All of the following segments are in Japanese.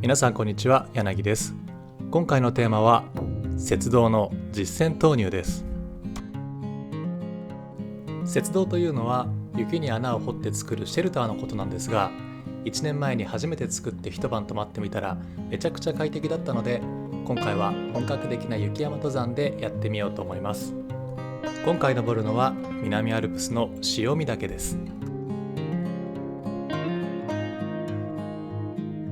皆さんこんにちは、柳です。今回のテーマは雪道の実践投入です。雪道というのは雪に穴を掘って作るシェルターのことなんですが、1年前に初めて作って一晩泊まってみたらめちゃくちゃ快適だったので、今回は本格的な雪山登山でやってみようと思います。今回登るのは南アルプスの潮見岳です。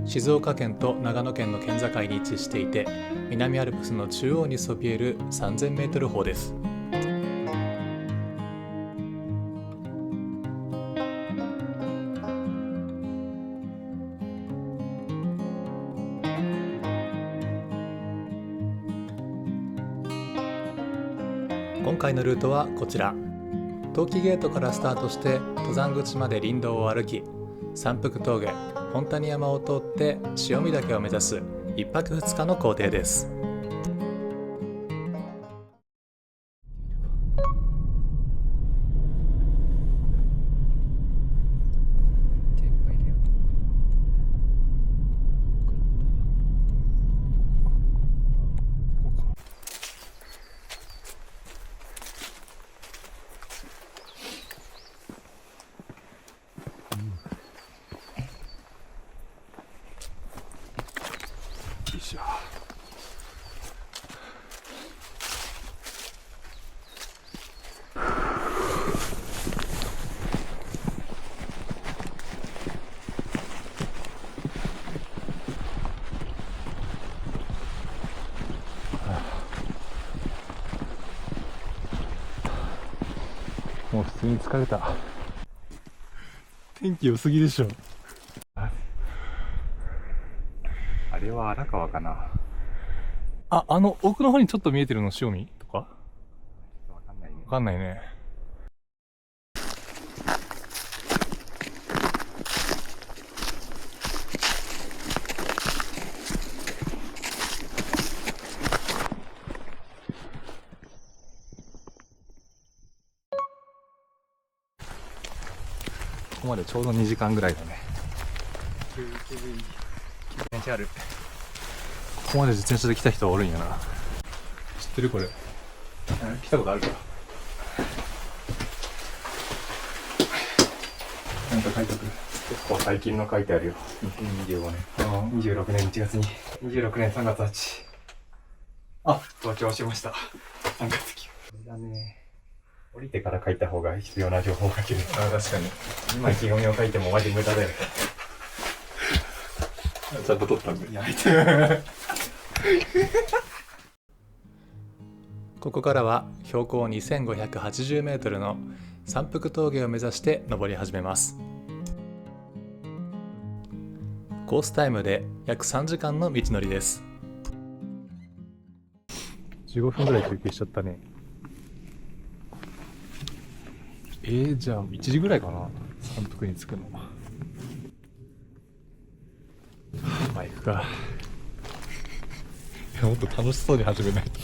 静岡県と長野県の県境に位置していて、南アルプスの中央にそびえる 3000m 峰です。今回のルートはこちら。冬季ゲートからスタートして登山口まで林道を歩き、山腹峠、本谷山を通って潮見岳を目指す1泊2日の行程です。もう普通に疲れた。天気良すぎでしょ。あれは荒川かな。あの奥の方にちょっと見えてるの潮見とか？わかんないね。わかんないね。ここまでちょうど2時間ぐらいだね。自転車ある。ここまで自転車で来た人はおるんやな。知ってるこれ？来たことあるか？なんか書いてくる。結構最近の書いてあるよ。2025年。26年1月に。26年3月8。あ、登頂しました。3月期。これだね。降りてから書いた方が必要な情報を書ける。あ、確かに。今意気込みを書いてもマジ無駄だよ。ちゃんと撮ったんで。やめて。ここからは標高2580メートルの山腹峠を目指して登り始めます。コースタイムで約3時間の道のりです。15分ぐらい休憩しちゃったね。じゃあ1時ぐらいかな、山腹に着くの。まあ行くか。いや、もっと楽しそうに始めないと。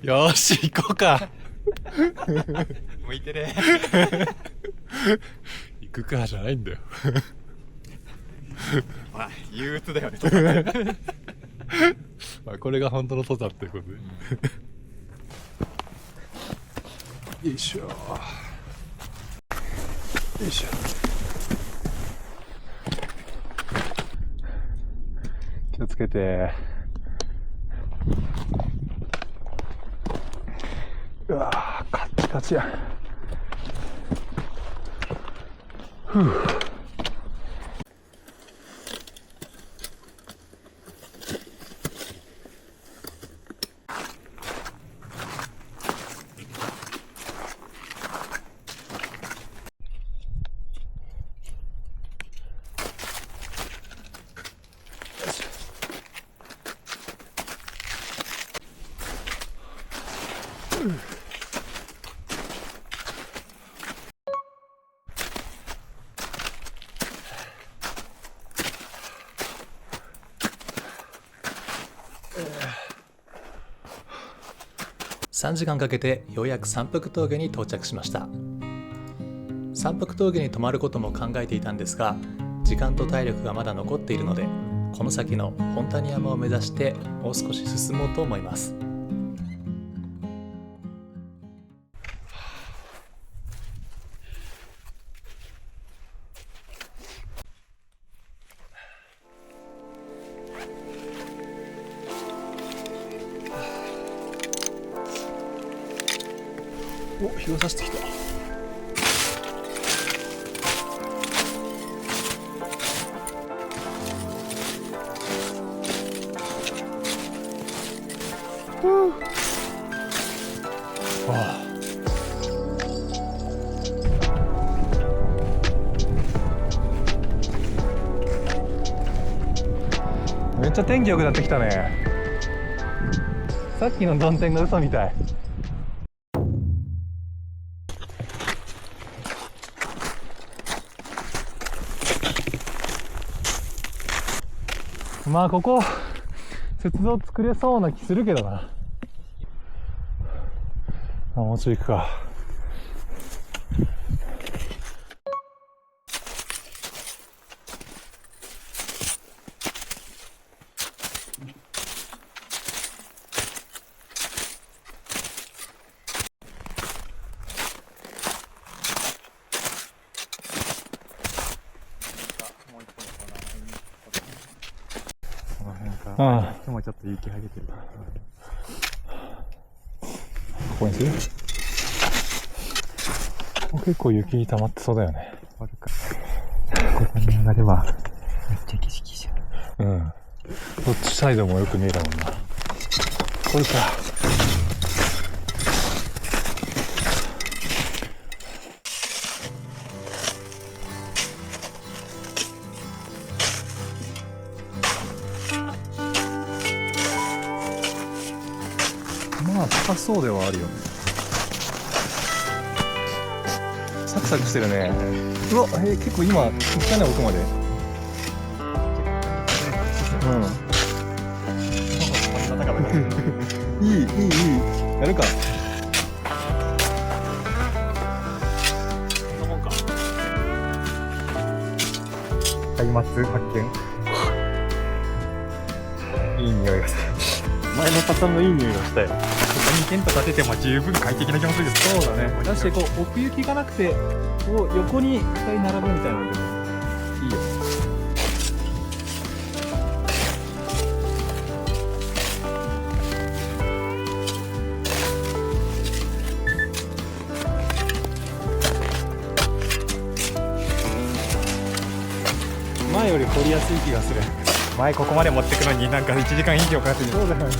よーし、行こうか。向いてね。行くかじゃないんだよ。まあ、憂鬱だよね。まあこれが本当の登山ってことで。よいしょ。よいしょ。気をつけて。うわー、カッチカチや。ふう。3時間かけてようやく山腹峠に到着しました。山腹峠に泊まることも考えていたんですが、時間と体力がまだ残っているので、この先の本谷山を目指してもう少し進もうと思います。お、日が差してきた。めっちゃ天気良くなってきたね。さっきの曇天が嘘みたい。まあここ雪像作れそうな気するけどな。もうちょい行くか。ああ、今ちょっと雪はげてる。ここにする？結構雪溜まってそうだよね。ここに上がればめっちゃ景色じゃん。うん。どっちサイドもよく見えたもんな。これか。まあ高そうではあるよね。サクサクしてるね。うわ、結構今行ったね、奥まで。うん。いい。やるか。そんなもんか。松明発見。いい匂いがする。前のパターンのいい匂いがしたよ。ここにテント立てても十分快適な気もするです。そうだね。確かにこう奥行きがなくて、こう横に2人並ぶみたいなのでもいいよ。前より掘りやすい気がする。前ここまで持ってくのになんか1時間以上かかってる。そうだよね。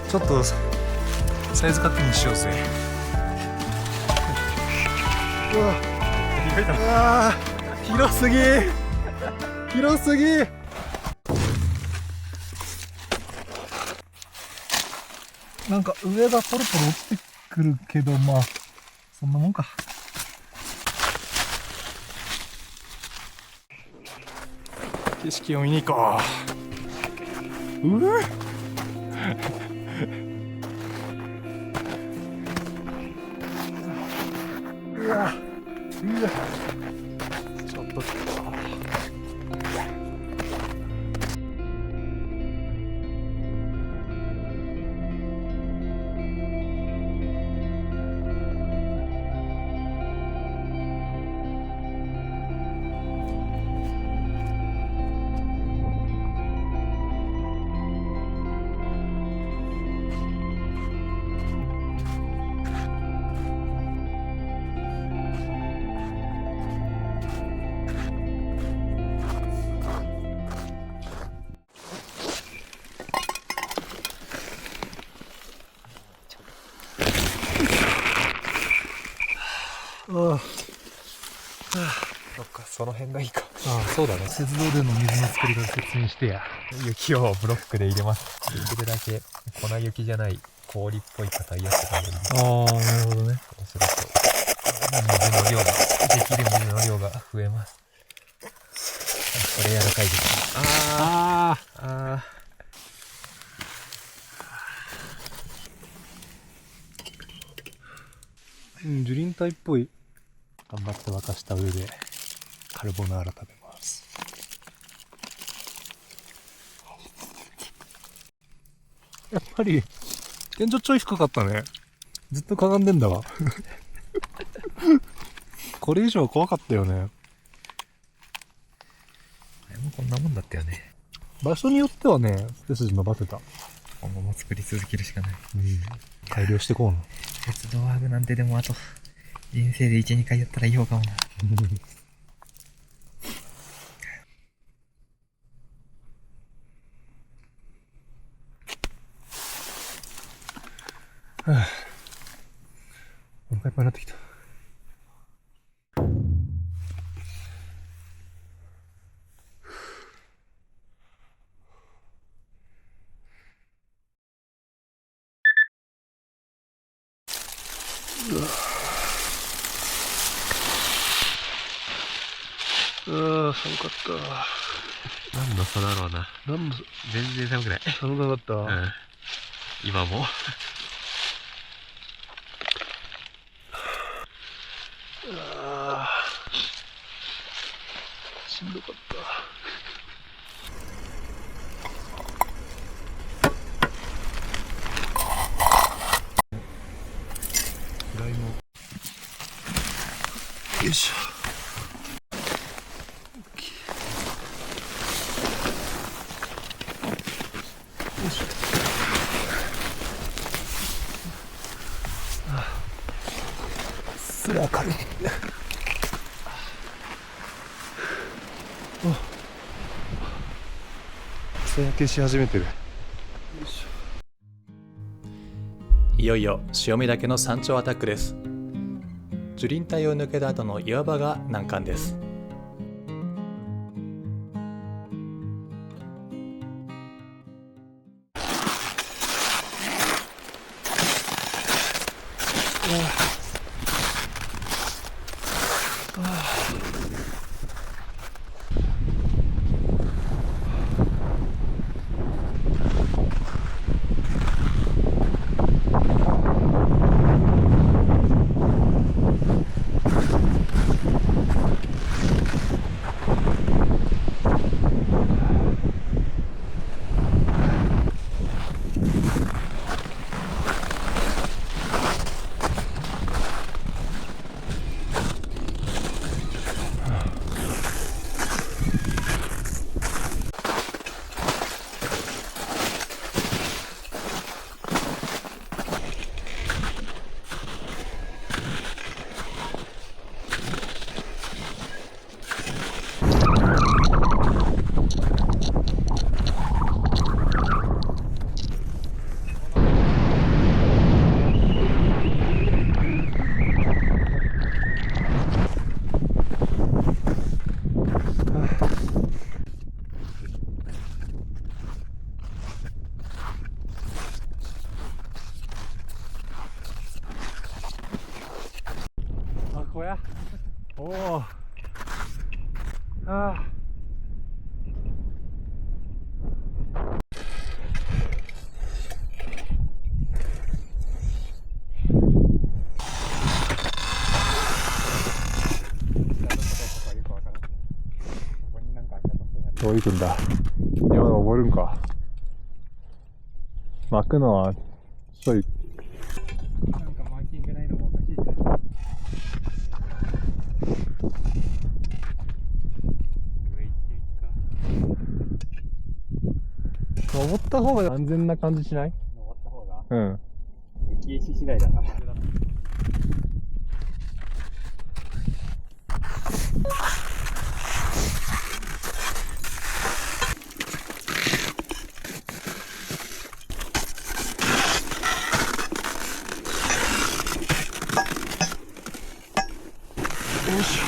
ちょっとサイズ確認しようぜ。うわ、広すぎ。なんか上がポロポロ落ちてくるけど、まあそんなもんか。景色を見に行こう。うわ、ちょっとそっか、その辺がいいか。ああ、そうだね。鉄道での水の作り方説明してや。雪をブロックで入れます。できるだけ粉雪じゃない氷っぽい硬いやつがあるんで。ああ、なるほどね。そうすると、水の量が、できる水の量が増えます。これ柔らかいです。ああ。あ樹林帯っぽい。頑張って沸かした上でカルボナーラ食べます。やっぱり天井ちょい低かったね。ずっとかがんでんだわ。これ以上怖かったよね。あれもこんなもんだったよね。場所によってはね、背筋伸ばせた。今後も作り続けるしかない。改良してこうな。鉄道ワークなんてでもあと、人生で1、2回やったらいい方かもな。お腹いっぱいになってきた。寒かった。何の差だろうな。何の、全然寒くない。寒くなかった。うん。今も。しんどかった。フライも。よいしょ。すら明るい。草焼けし始めてる。いよいよ潮見岳の山頂アタックです。樹林帯を抜けた後の岩場が難関です。こや。おお。ああ。どう行くんだ。山登るんか。巻くのはちょい。なんかマーキングないのもおかしいじゃん。上行ってみっか。登った方が安全な感じしない？登った方がうん。雪石次第だな。よいしょ。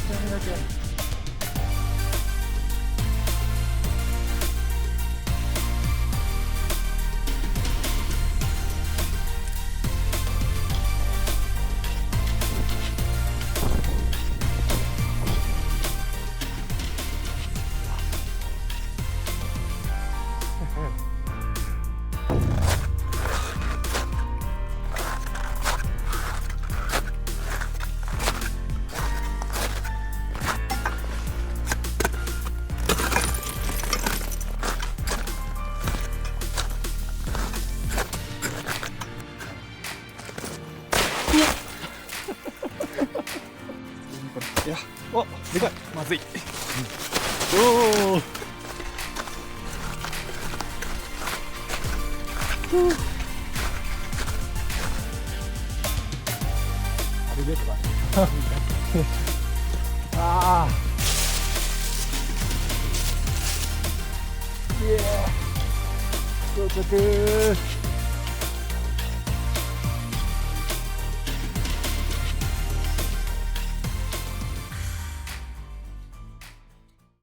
髪の毛。いや、お、でかい、まずい。おお。あれですか。ああ。イエーイ。到着。